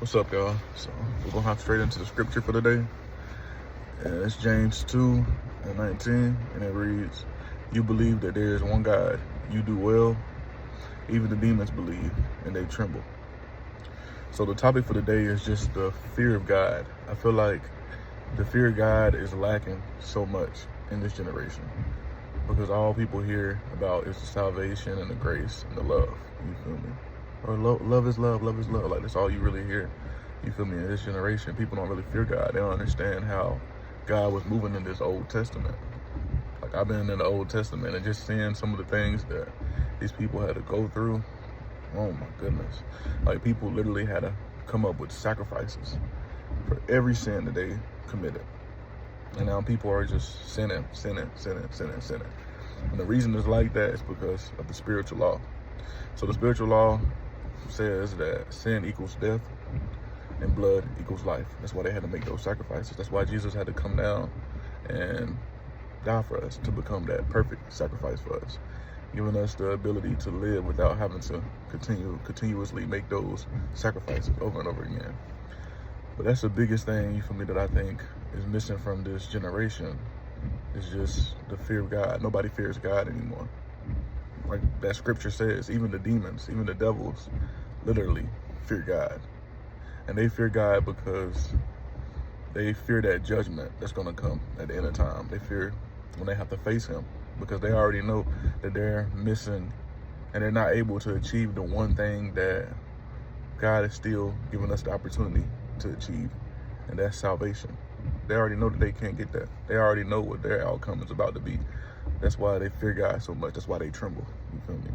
What's up, y'all? So we're gonna hop straight into the scripture for the day. And it's James 2:19, and it reads, "You believe that there is one God. You do well. Even the demons believe, and they tremble." So the topic for the day is just the fear of God. I feel like the fear of God is lacking so much in this generation because all people hear about is the salvation and the grace and the love. You feel me? Or love is love, love is love. Like, that's all you really hear. You feel me? In this generation, people don't really fear God. They don't understand how God was moving in this Old Testament. Like, I've been in the Old Testament and just seeing some of the things that these people had to go through. Oh my goodness. Like, people literally had to come up with sacrifices for every sin that they committed. And now people are just sinning. And the reason it's like that is because of the spiritual law. So the spiritual law says that sin equals death and blood equals life. That's why they had to make those sacrifices. That's why Jesus had to come down and die for us, to become that perfect sacrifice for us, giving us the ability to live without having to continuously make those sacrifices over and over again. But that's the biggest thing for me that I think is missing from this generation. Is just the fear of God. Nobody fears God anymore. Like that scripture says, even the demons, even the devils, literally fear God. And they fear God because they fear that judgment that's going to come at the end of time. They fear when they have to face him because they already know that they're missing and they're not able to achieve the one thing that God is still giving us the opportunity to achieve, and that's salvation. They already know that they can't get that. They already know what their outcome is about to be. That's why they fear God so much. That's why they tremble. You feel me?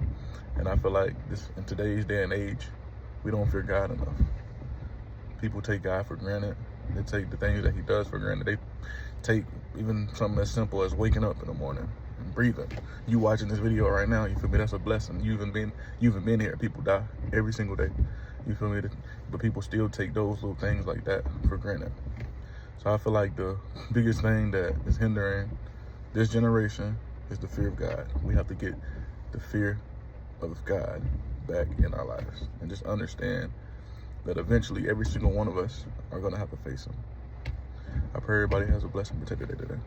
And I feel like this, in today's day and age, we don't fear God enough. People take God for granted. They take the things that he does for granted. They take even something as simple as waking up in the morning and breathing. You watching this video right now, you feel me? That's a blessing. You even been here. People die every single day. You feel me? But people still take those little things like that for granted. So I feel like the biggest thing that is hindering this generation is the fear of God. We have to get the fear of God back in our lives and just understand that eventually every single one of us are going to have to face him. I pray everybody has a blessed and protected day today.